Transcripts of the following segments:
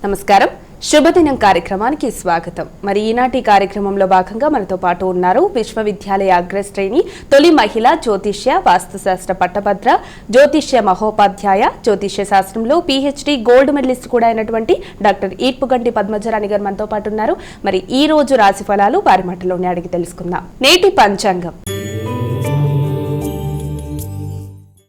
నమస్కారం, శుభదినం కార్యక్రమానికి స్వాగతం. మరి ఈనాటి కార్యక్రమంలో భాగంగా మనతో పాటు ఉన్నారు విశ్వవిద్యాలయ అగ్రశ్రేణి తొలి మహిళా జ్యోతిష్య వాస్తుశాస్త్ర పట్టభద్ర జ్యోతిష్య మహోపాధ్యాయ జ్యోతిష్య శాస్త్రంలో PhD గోల్డ్ మెడలిస్ట్ కూడా అయినటువంటి డాక్టర్ ఈర్పుగంటి పద్మజరాణి గారు మనతో పాటు ఉన్నారు. మరి ఈ రోజు రాశి ఫలాలు వారి మాటలోనే అడిగి తెలుసుకుందాం. నేటి పంచాంగం.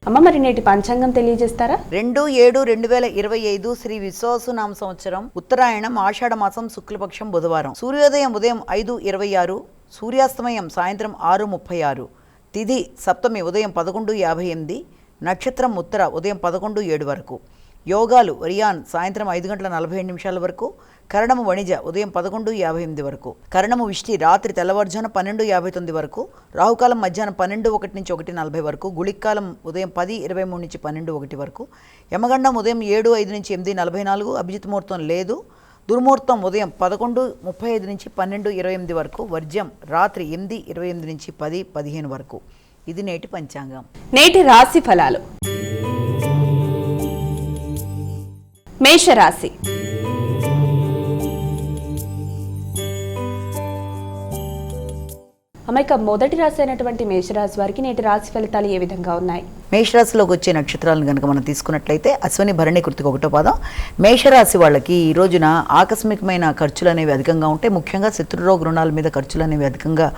అమ్మ, మరి నేటి పంచాంగం తెలియజేస్తారా? 2/7/2025 శ్రీ విశ్వావసునామ సంవత్సరం, ఉత్తరాయణం, ఆషాఢ మాసం, శుక్లపక్షం, బుధవారం. సూర్యోదయం ఉదయం 5:26, సూర్యాస్తమయం సాయంత్రం 6:36, తిథి సప్తమి ఉదయం 11:58, నక్షత్రం ఉత్తర ఉదయం 11:07 వరకు. యోగాలు వరియాన్ సాయంత్రం 5:47 వరకు, కరణము వణిజ ఉదయం 11:58 వరకు, కరణము విష్టి రాత్రి తెల్లవారుజామున 12:59 వరకు, రాహుకాలం మధ్యాహ్నం 12:01 నుంచి 1:40 వరకు, గుళిక్కాలం ఉదయం 10:23 నుంచి 12:01 వరకు, యమగండం ఉదయం 7:05 నుంచి 8:44, అభిజిత్ ముహూర్తం లేదు, దుర్ముహూర్తం ఉదయం 11:35 నుంచి 12:28 వరకు, వర్జ్యం రాత్రి 8:28 నుంచి 10:15 వరకు. ఇది నేటి పంచాంగం. నేటి రాశి ఫలాలు. మేషరాశి. అమ్మాయిక మొదటి రాశి అయినటువంటి మేషరాశి వారికి నేటి రాశి ఫలితాలు ఏ విధంగా ఉన్నాయి? మేషరాశిలోకి వచ్చే నక్షత్రాలను కనుక మనం తీసుకున్నట్లయితే అశ్విని, భరణి, కృతిక 1వ పాదం. మేషరాశి వాళ్ళకి ఈ రోజున ఆకస్మికమైన ఖర్చులు అనేవి అధికంగా ఉంటాయి. ముఖ్యంగా శత్రురోగ రుణాల మీద ఖర్చులు అనేవి అధికంగా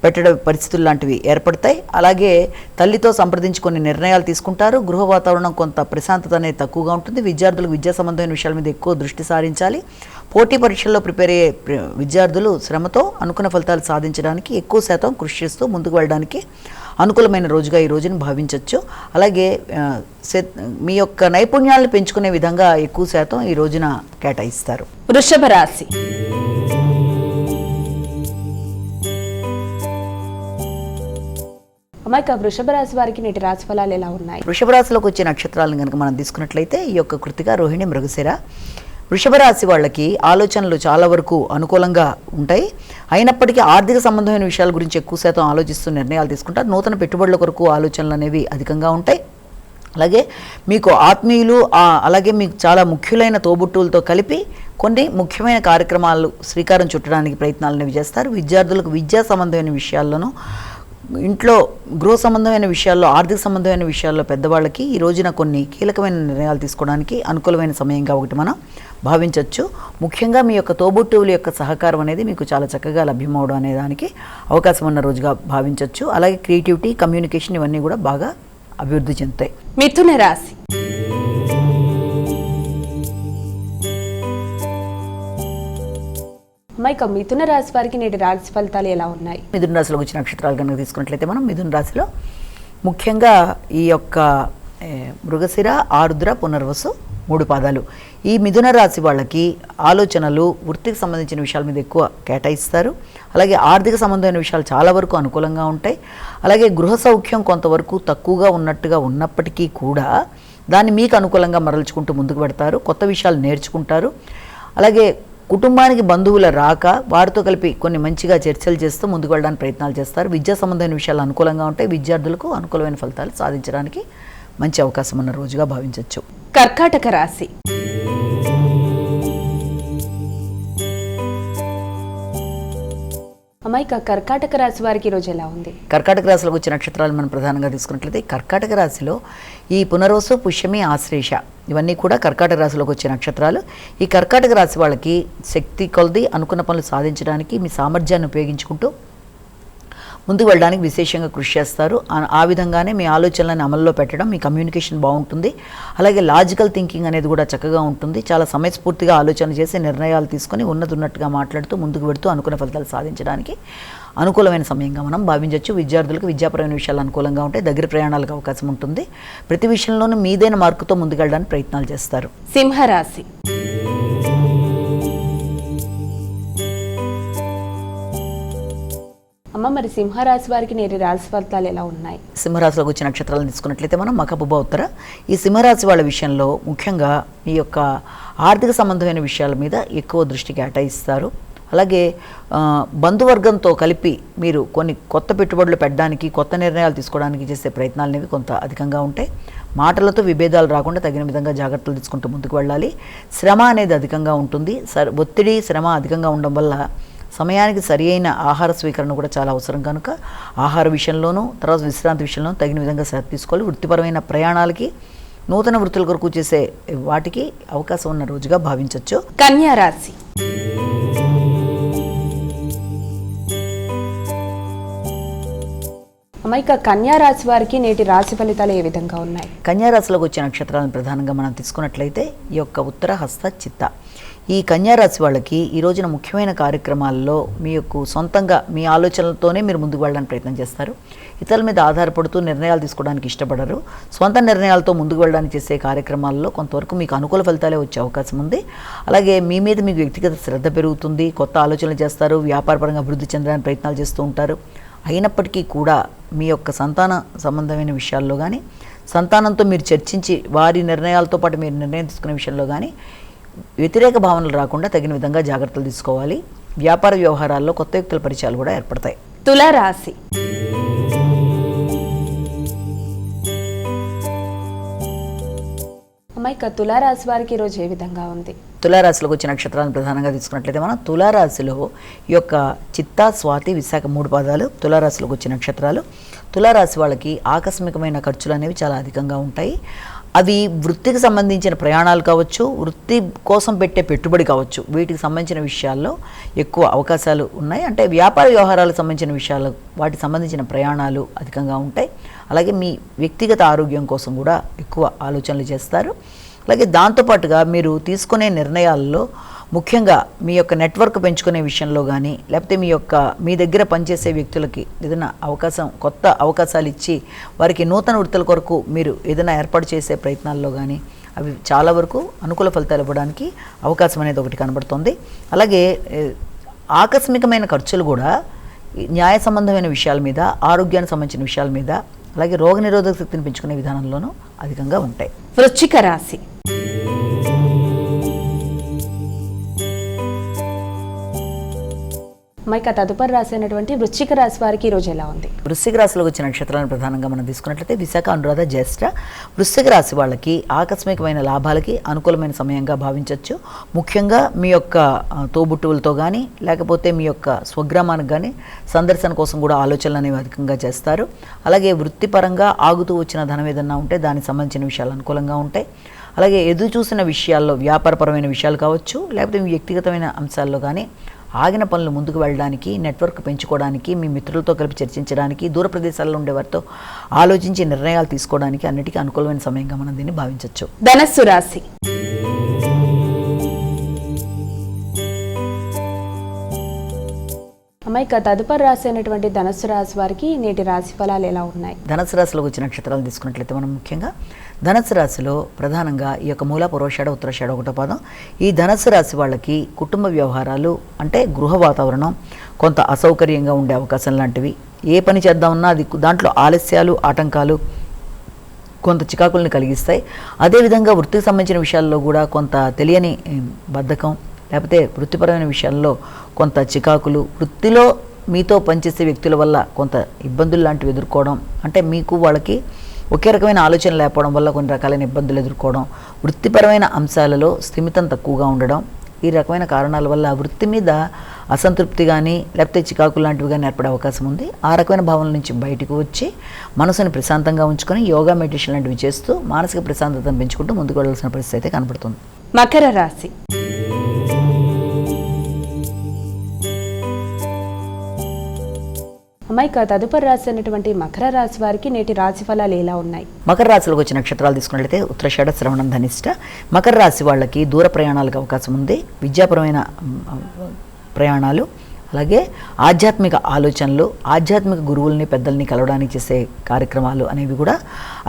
పెట్టడం పరిస్థితులు లాంటివి ఏర్పడతాయి. అలాగే తల్లితో సంప్రదించి కొన్ని నిర్ణయాలు తీసుకుంటారు. గృహ వాతావరణం కొంత ప్రశాంతత అనేది తక్కువగా ఉంటుంది. విద్యార్థులకు విద్యా సంబంధమైన విషయాల మీద ఎక్కువ దృష్టి సారించాలి. పోటీ పరీక్షల్లో ప్రిపేర్ అయ్యే విద్యార్థులు శ్రమతో అనుకున్న ఫలితాలు సాధించడానికి ఎక్కువ శాతం కృషి చేస్తూ ముందుకు వెళ్ళడానికి అనుకూలమైన రోజుగా ఈ రోజును భావించవచ్చు. అలాగే మీ యొక్క నైపుణ్యాలను పెంచుకునే విధంగా ఎక్కువ శాతం ఈ రోజున కేటాయిస్తారు. వృషభ రాశి. అమ్మాయిక వృషభ రాశి వారికి నేటి రాశి ఫలాలు ఎలా ఉన్నాయి? వృషభ రాశిలోకి వచ్చే నక్షత్రాలను కనుక మనం తీసుకున్నట్లయితే ఈ యొక్క కృతిక, రోహిణి, మృగశిర. వృషభ రాశి వాళ్ళకి ఆలోచనలు చాలా వరకు అనుకూలంగా ఉంటాయి. అయినప్పటికీ ఆర్థిక సంబంధమైన విషయాల గురించి ఎక్కువ శాతం ఆలోచిస్తూ నిర్ణయాలు తీసుకుంటారు. నూతన పెట్టుబడుల కొరకు ఆలోచనలు అనేవి అధికంగా ఉంటాయి. అలాగే మీకు ఆత్మీయులు, అలాగే మీకు చాలా ముఖ్యులైన తోబుట్టువులతో కలిపి కొన్ని ముఖ్యమైన కార్యక్రమాలు శ్రీకారం చుట్టడానికి ప్రయత్నాలు అనేవి చేస్తారు. విద్యార్థులకు విద్యా సంబంధమైన విషయాల్లోనూ, ఇంట్లో గృహ సంబంధమైన విషయాల్లో, ఆర్థిక సంబంధమైన విషయాల్లో పెద్దవాళ్ళకి ఈ రోజున కొన్ని కీలకమైన నిర్ణయాలు తీసుకోవడానికి అనుకూలమైన సమయంగా ఒకటి మనం భావించవచ్చు. ముఖ్యంగా మీ యొక్క తోబుట్టువుల యొక్క సహకారం అనేది మీకు చాలా చక్కగా లభ్యమవడం అనే దానికి అవకాశం ఉన్న రోజుగా భావించవచ్చు. అలాగే క్రియేటివిటీ, కమ్యూనికేషన్ ఇవన్నీ కూడా బాగా అభివృద్ధి చెందుతాయి. మిథున రాశి. అమ్మాయిక మిథున రాశి వారికి నేటి రాశి ఫలితాలు ఎలా ఉన్నాయి? మిథున రాశిలో వచ్చిన నక్షత్రాలు కనుక తీసుకున్నట్లయితే మనం మిథున రాశిలో ముఖ్యంగా ఈ యొక్క మృగశిర, ఆరుద్ర, పునర్వసు 3 పాదాలు. ఈ మిథున రాశి వాళ్ళకి ఆలోచనలు, వృత్తికి సంబంధించిన విషయాల మీద ఎక్కువ కేటాయిస్తారు. అలాగే ఆర్థిక సంబంధమైన విషయాలు చాలా వరకు అనుకూలంగా ఉంటాయి. అలాగే గృహ సౌఖ్యం కొంతవరకు తక్కువగా ఉన్నట్టుగా ఉన్నప్పటికీ కూడా దాన్ని మీకు అనుకూలంగా మరల్చుకుంటూ ముందుకు పెడతారు. కొత్త విషయాలు నేర్చుకుంటారు. అలాగే కుటుంబానికి బంధువుల రాక, వారితో కలిపి కొన్ని మంచిగా చర్చలు చేస్తూ ముందుకు వెళ్ళడానికి ప్రయత్నాలు చేస్తారు. విద్యా సంబంధమైన విషయాలు అనుకూలంగా ఉంటాయి. విద్యార్థులకు అనుకూలమైన ఫలితాలు సాధించడానికి మంచి అవకాశం ఉన్న రోజుగా భావించవచ్చు. కర్కాటక రాశి. అమ్మాయిక కర్కాటక రాశి వారికి ఈరోజు ఎలా ఉంది? కర్కాటక రాశిలోకి వచ్చే నక్షత్రాలు మనం ప్రధానంగా తీసుకున్నట్లయితే కర్కాటక రాశిలో ఈ పునర్వసు, పుష్యమి, ఆశ్లేష ఇవన్నీ కూడా కర్కాటక రాశిలోకి వచ్చే నక్షత్రాలు. ఈ కర్కాటక రాశి వాళ్ళకి శక్తి కొలది అనుకున్న పనులు సాధించడానికి మీ సామర్థ్యాన్ని ఉపయోగించుకుంటూ ముందుకు వెళ్ళడానికి విశేషంగా కృషి చేస్తారు. ఆ విధంగానే మీ ఆలోచనలను అమల్లో పెట్టడం, మీ కమ్యూనికేషన్ బాగుంటుంది. అలాగే లాజికల్ థింకింగ్ అనేది కూడా చక్కగా ఉంటుంది. చాలా సమయస్ఫూర్తిగా ఆలోచన చేసి నిర్ణయాలు తీసుకొని ఉన్నట్టుగా మాట్లాడుతూ ముందుకు పెడుతూ అనుకున్న ఫలితాలు సాధించడానికి అనుకూలమైన సమయంగా మనం భావించవచ్చు. విద్యార్థులకు విద్యాపరమైన విషయాలు అనుకూలంగా ఉంటాయి. దగ్గర ప్రయాణాలకు అవకాశం ఉంటుంది. ప్రతి విషయంలోనూ మీదైన మార్కుతో ముందుకెళ్ళడానికి ప్రయత్నాలు చేస్తారు. సింహరాశి. అమ్మ, మరి సింహరాశి వారికి నేటి రాశి ఫలితాలు ఎలా ఉన్నాయి? సింహరాశిలోకి వచ్చిన నక్షత్రాలను తీసుకున్నట్లయితే మనం మఖపుబ ఉత్తర. ఈ సింహరాశి వాళ్ళ విషయంలో ముఖ్యంగా ఈ యొక్క ఆర్థిక సంబంధమైన విషయాల మీద ఎక్కువ దృష్టి కేటాయిస్తారు. అలాగే బంధువర్గంతో కలిపి మీరు కొన్ని కొత్త పెట్టుబడులు పెట్టడానికి, కొత్త నిర్ణయాలు తీసుకోవడానికి చేసే ప్రయత్నాలు అనేవి కొంత అధికంగా ఉంటాయి. మాటలతో విభేదాలు రాకుండా తగిన విధంగా జాగ్రత్తలు తీసుకుంటూ ముందుకు వెళ్ళాలి. శ్రమ అనేది అధికంగా ఉంటుంది. ఒత్తిడి శ్రమ అధికంగా ఉండడం వల్ల సమయానికి సరి అయిన ఆహార స్వీకరణ కూడా చాలా అవసరం కనుక ఆహార విషయంలోనూ తర్వాత విశ్రాంతి విషయంలోనూ తగిన విధంగా శ్రద్ధ తీసుకోవాలి. వృత్తిపరమైన ప్రయాణాలకి నూతన వృత్తుల కొరకు చేసే వాటికి అవకాశం ఉన్న రోజుగా భావించవచ్చు. కన్యా రాశి. అమ్మాయిక కన్యా రాశి వారికి నేటి రాశి ఫలితాలు ఏ విధంగా ఉన్నాయి? కన్యా రాశిలోకి వచ్చే నక్షత్రాలను ప్రధానంగా మనం తీసుకున్నట్లయితే ఈ యొక్క ఉత్తర, హస్త, చిత్త. ఈ కన్యా రాశి వాళ్ళకి ఈ రోజున ముఖ్యమైన కార్యక్రమాల్లో మీ యొక్క సొంతంగా మీ ఆలోచనలతోనే మీరు ముందుకు వెళ్ళడానికి ప్రయత్నం చేస్తారు. ఇతరుల మీద ఆధారపడుతూ నిర్ణయాలు తీసుకోవడానికి ఇష్టపడరు. స్వంత నిర్ణయాలతో ముందుకు వెళ్ళడానికి చేసే కార్యక్రమాల్లో కొంతవరకు మీకు అనుకూల ఫలితాలే వచ్చే అవకాశం ఉంది. అలాగే మీ మీద మీకు వ్యక్తిగత శ్రద్ధ పెరుగుతుంది. కొత్త ఆలోచనలు చేస్తారు. వ్యాపారపరంగా అభివృద్ధి చెందడానికి ప్రయత్నాలు చేస్తూ ఉంటారు. అయినప్పటికీ కూడా మీ యొక్క సంతాన సంబంధమైన విషయాల్లో కానీ, సంతానంతో మీరు చర్చించి వారి నిర్ణయాలతో పాటు మీరు నిర్ణయం తీసుకునే విషయంలో కానీ వ్యతిరేక భావనలు రాకుండా తగిన విధంగా జాగ్రత్తలు తీసుకోవాలి. వ్యాపార వ్యవహారాల్లో కొత్త వ్యక్తుల పరిచయాలు కూడా ఏర్పడతాయి. తులారాశి. అమ్మాయిక తులారాశి వారికి ఈరోజు ఏ విధంగా ఉంది? తులారాశిలోకి వచ్చే నక్షత్రాలను ప్రధానంగా తీసుకున్నట్లయితే మనం తులారాశిలో ఈ యొక్క చిత్తా, స్వాతి, విశాఖ 3 పాదాలు తులారాశిలోకి వచ్చే నక్షత్రాలు. తులారాశి వాళ్ళకి ఆకస్మికమైన ఖర్చులు అనేవి చాలా అధికంగా ఉంటాయి. అవి వృత్తికి సంబంధించిన ప్రయాణాలు కావచ్చు, వృత్తి కోసం పెట్టే పెట్టుబడి కావచ్చు, వీటికి సంబంధించిన విషయాల్లో ఎక్కువ అవకాశాలు ఉన్నాయి. అంటే వ్యాపార వ్యవహారాలకు సంబంధించిన విషయాలు, వాటికి సంబంధించిన ప్రయాణాలు అధికంగా ఉంటాయి. అలాగే మీ వ్యక్తిగత ఆరోగ్యం కోసం కూడా ఎక్కువ ఆలోచనలు చేస్తారు. అలాగే దాంతోపాటుగా మీరు తీసుకునే నిర్ణయాల్లో ముఖ్యంగా మీ యొక్క నెట్వర్క్ పెంచుకునే విషయంలో కానీ, లేకపోతే మీ దగ్గర పనిచేసే వ్యక్తులకి ఏదైనా కొత్త అవకాశాలు ఇచ్చి వారికి నూతన వృత్తుల కొరకు మీరు ఏదైనా ఏర్పాటు చేసే ప్రయత్నాల్లో కానీ అవి చాలా వరకు అనుకూల ఫలితాలు ఇవ్వడానికి అవకాశం అనేది ఒకటి కనబడుతుంది. అలాగే ఆకస్మికమైన ఖర్చులు కూడా న్యాయ సంబంధమైన విషయాల మీద, ఆరోగ్యానికి సంబంధించిన విషయాల మీద, అలాగే రోగనిరోధక శక్తిని పెంచుకునే విధానంలోనూ అధికంగా ఉంటాయి. వృశ్చిక రాశి. మైక తదుపరి రాశి అయినటువంటి వృశ్చిక రాశి వారికి ఈరోజు ఎలా ఉంది? వృశ్చిక రాశిలోకి వచ్చిన నక్షత్రాలను ప్రధానంగా మనం తీసుకున్నట్లయితే విశాఖ, అనురాధ, జ్యేష్ఠ. వృశ్చిక రాశి వాళ్ళకి ఆకస్మికమైన లాభాలకి అనుకూలమైన సమయంగా భావించవచ్చు. ముఖ్యంగా మీ యొక్క తోబుట్టువులతో కానీ, లేకపోతే మీ యొక్క స్వగ్రామానికి కానీ సందర్శన కోసం కూడా ఆలోచనలు అనేవి అధికంగా చేస్తారు. అలాగే వృత్తిపరంగా ఆగుతూ వచ్చిన ధనం ఏదన్నా ఉంటే దానికి సంబంధించిన విషయాలు అనుకూలంగా ఉంటాయి. అలాగే ఎదురు చూసిన విషయాల్లో వ్యాపారపరమైన విషయాలు కావచ్చు, లేకపోతే మీ వ్యక్తిగతమైన అంశాల్లో కానీ ఆగిన పనులు ముందుకు వెళ్ళడానికి, నెట్వర్క్ పెంచుకోవడానికి, మీ మిత్రులతో కలిపి చర్చించడానికి, దూర ప్రదేశాల్లో ఉండే వారితో ఆలోచించి నిర్ణయాలు తీసుకోవడానికి అన్నిటికీ అనుకూలమైన సమయంగా మనం దీన్ని భావించవచ్చు. ధనస్సు రాశి. అమ్మాయిక తదుపరి రాశి అయినటువంటి ధనస్సు రాశి వారికి నేటి రాశి ఫలాలు ఎలా ఉన్నాయి? ధనస్సు రాశిలోకి వచ్చిన నక్షత్రాలు తీసుకున్నట్లయితే మనం ముఖ్యంగా ధనస్సు రాశిలో ప్రధానంగా ఈ యొక్క మూల, పూర్వషాఢ, ఉత్తరాషాఢ 1వ పాదం. ఈ ధనస్సు రాశి వాళ్ళకి కుటుంబ వ్యవహారాలు అంటే గృహ వాతావరణం కొంత అసౌకర్యంగా ఉండే అవకాశం లాంటివి, ఏ పని చేద్దామన్నా అది దాంట్లో ఆలస్యాలు, ఆటంకాలు, కొంత చికాకుల్ని కలిగిస్తాయి. అదేవిధంగా వృత్తికి సంబంధించిన విషయాల్లో కూడా కొంత తెలియని బద్ధకం, లేకపోతే వృత్తిపరమైన విషయాల్లో కొంత చికాకులు, వృత్తిలో మీతో పనిచేసే వ్యక్తుల వల్ల కొంత ఇబ్బందులు లాంటివి ఎదుర్కోవడం, అంటే మీకు వాళ్ళకి ఒకే రకమైన ఆలోచన లేకపోవడం వల్ల కొన్ని రకాలైన ఇబ్బందులు ఎదుర్కోవడం, వృత్తిపరమైన అంశాలలో స్థిమితం తక్కువగా ఉండడం, ఈ రకమైన కారణాల వల్ల వృత్తి మీద అసంతృప్తి కానీ లేకపోతే చికాకులు లాంటివి కానీ ఏర్పడే అవకాశం ఉంది. ఆ రకమైన భావనల నుంచి బయటకు వచ్చి మనసుని ప్రశాంతంగా ఉంచుకొని యోగా, మెడిటేషన్ లాంటివి చేస్తూ మానసిక ప్రశాంతతను పెంచుకుంటూ ముందుకు వెళ్ళాల్సిన పరిస్థితి అయితే కనబడుతుంది. మకర రాశి. అమ్మాయిక తదుపరి రాశి అయినటువంటి మకర రాశి వారికి నేటి రాశి ఫలాలు ఎలా ఉన్నాయి? మకర రాశిలోకి వచ్చిన నక్షత్రాలు తీసుకున్నట్లయితే ఉత్తరాషాఢ, శ్రవణం, ధనిష్ట. మకర రాశి వాళ్ళకి దూర ప్రయాణాలకు అవకాశం ఉంది. విద్యాపరమైన ప్రయాణాలు, అలాగే ఆధ్యాత్మిక ఆలోచనలు, ఆధ్యాత్మిక గురువుల్ని, పెద్దల్ని కలవడానికి చేసే కార్యక్రమాలు అనేవి కూడా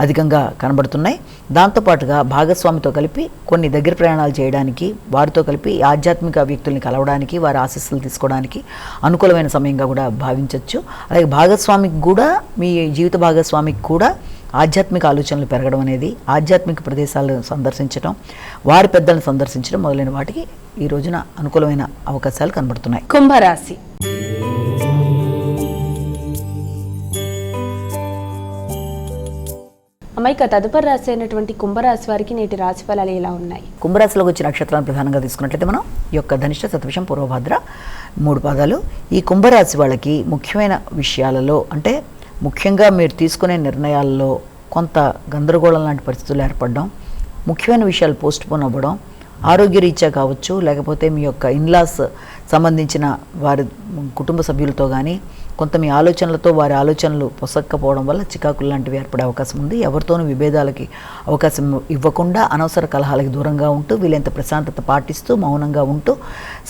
అధికంగా కనబడుతున్నాయి. దాంతోపాటుగా భాగస్వామితో కలిపి కొన్ని దగ్గర ప్రయాణాలు చేయడానికి, వారితో కలిపి ఆధ్యాత్మిక వ్యక్తుల్ని కలవడానికి, వారి ఆశీస్సులు తీసుకోవడానికి అనుకూలమైన సమయంగా కూడా భావించవచ్చు. అలాగే భాగస్వామికి కూడా, మీ జీవిత భాగస్వామికి కూడా ఆధ్యాత్మిక ఆలోచనలు పెరగడం అనేది, ఆధ్యాత్మిక ప్రదేశాలను సందర్శించడం, వారి పెద్దలను సందర్శించడం మొదలైన వాటికి ఈ రోజున అనుకూలమైన అవకాశాలు కనబడుతున్నాయి. కుంభరాశి. అమ్మాయిక తదుపరి రాశి అయినటువంటి కుంభరాశి వారికి నేటి రాశి ఫలాలు ఎలా ఉన్నాయి? కుంభరాశిలోకి వచ్చిన నక్షత్రాలను ప్రధానంగా తీసుకున్నట్లయితే మనం ఈ యొక్క ధనిష్ట, శతభిషం, పూర్వభద్ర 3 పాదాలు. ఈ కుంభరాశి వాళ్ళకి ముఖ్యమైన విషయాలలో అంటే ముఖ్యంగా మీరు తీసుకునే నిర్ణయాల్లో కొంత గందరగోళం లాంటి పరిస్థితులు ఏర్పడడం, ముఖ్యమైన విషయాలు పోస్ట్ పోన్ అవ్వడం, ఆరోగ్యరీత్యా కావచ్చు, లేకపోతే మీ యొక్క ఇన్లాస్ సంబంధించిన వారి కుటుంబ సభ్యులతో కానీ కొంత మీ ఆలోచనలతో వారి ఆలోచనలు పొసక్కపోవడం వల్ల చికాకులు లాంటివి ఏర్పడే అవకాశం ఉంది. ఎవరితోనూ విభేదాలకి అవకాశం ఇవ్వకుండా అనవసర కలహాలకి దూరంగా ఉంటూ వీలైనంత ప్రశాంతత పాటిస్తూ మౌనంగా ఉంటూ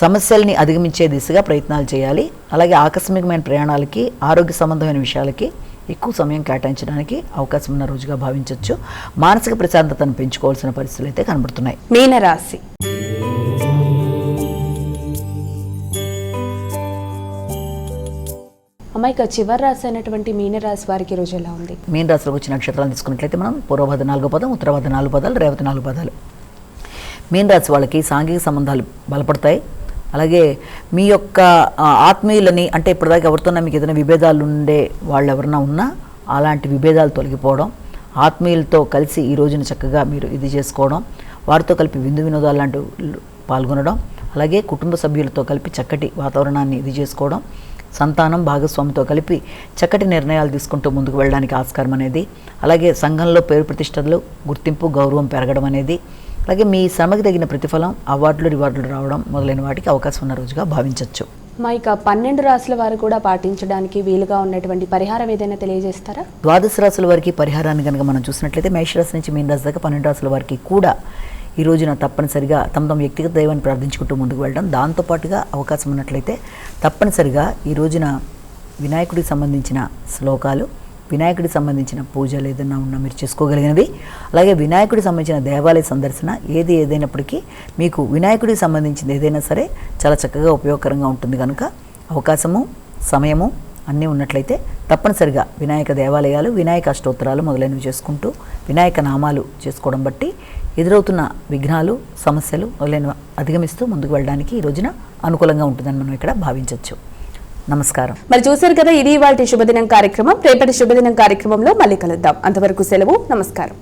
సమస్యల్ని అధిగమించే దిశగా ప్రయత్నాలు చేయాలి. అలాగే ఆకస్మికమైన ప్రయాణాలకి, ఆరోగ్య సంబంధమైన విషయాలకి ఎక్కువ సమయం కేటాయించడానికి అవకాశం ఉన్న రోజుగా భావించవచ్చు. మానసిక ప్రశాంతతను పెంచుకోవాల్సిన పరిస్థితులు అయితే కనబడుతున్నాయి. మీనరాశి. అమ్మాయిక చివరి రాశి అయినటువంటి మీనరాశి వారికి రోజు ఎలా ఉంది? మీన రాశిలోకి వచ్చిన నక్షత్రాలు తీసుకున్నట్లయితే మనం పూర్వభద్ర 4వ పదం, ఉత్తరభద్ర 4 పదాలు, రేవతి 4 పదాలు. మీన రాశి వాళ్ళకి సాంఘిక సంబంధాలు బలపడతాయి. అలాగే మీ యొక్క ఆత్మీయులని అంటే ఇప్పటిదాకా ఎవరితోన్నా మీకు ఏదైనా విభేదాలు ఉండే వాళ్ళు ఎవరన్నా ఉన్నా అలాంటి విభేదాలు తొలగిపోవడం, ఆత్మీయులతో కలిసి ఈ రోజున చక్కగా మీరు ఇది చేసుకోవడం, వారితో కలిపి విందు వినోదాలు లాంటివి పాల్గొనడం, అలాగే కుటుంబ సభ్యులతో కలిపి చక్కటి వాతావరణాన్ని ఇది చేసుకోవడం, సంతానం భాగస్వామితో కలిపి చక్కటి నిర్ణయాలు తీసుకుంటూ ముందుకు వెళ్ళడానికి ఆస్కారం అనేది, అలాగే సంఘంలో పేరు ప్రతిష్టలు, గుర్తింపు, గౌరవం పెరగడం అనేది, అలాగే మీ శ్రమకి తగిన ప్రతిఫలం, అవార్డులు, రివార్డులు రావడం మొదలైన వాటికి అవకాశం ఉన్న రోజుగా భావించవచ్చు. మా ఇక 12 రాశుల వారు కూడా పాటించడానికి వీలుగా ఉన్నటువంటి పరిహారం ఏదైనా తెలియజేస్తారా? 12 రాశుల వారికి పరిహారాన్ని కనుక మనం చూసినట్లయితే మేషరాశి నుంచి మీన రాశి దాకా 12 రాశుల వారికి కూడా ఈ రోజున తప్పనిసరిగా తమ వ్యక్తిగత దైవాన్ని ప్రార్థించుకుంటూ ముందుకు వెళ్ళడం, దాంతోపాటుగా అవకాశం ఉన్నట్లయితే తప్పనిసరిగా ఈ రోజున వినాయకుడికి సంబంధించిన శ్లోకాలు, వినాయకుడికి సంబంధించిన పూజలు ఏదైనా ఉన్నా మీరు చేసుకోగలిగినవి, అలాగే వినాయకుడికి సంబంధించిన దేవాలయ సందర్శన ఏదైనప్పటికీ మీకు వినాయకుడికి సంబంధించింది ఏదైనా సరే చాలా చక్కగా ఉపయోగకరంగా ఉంటుంది కనుక అవకాశము, సమయము అన్నీ ఉన్నట్లయితే తప్పనిసరిగా వినాయక దేవాలయాలు, వినాయక అష్టోత్తరాలు మొదలైనవి చేసుకుంటూ వినాయక నామాలు చేసుకోవడం బట్టి ఎదురవుతున్న విఘ్నాలు, సమస్యలు మొదలైనవి అధిగమిస్తూ ముందుకు వెళ్ళడానికి ఈ రోజున అనుకూలంగా ఉంటుందని మనం ఇక్కడ భావించవచ్చు. నమస్కారం. మరి చూశారు కదా, ఇది ఇవాల్టి శుభదినం కార్యక్రమం. రేపటి శుభదినం కార్యక్రమంలో మళ్ళీ కలుద్దాం. అంతవరకు సెలవు. నమస్కారం.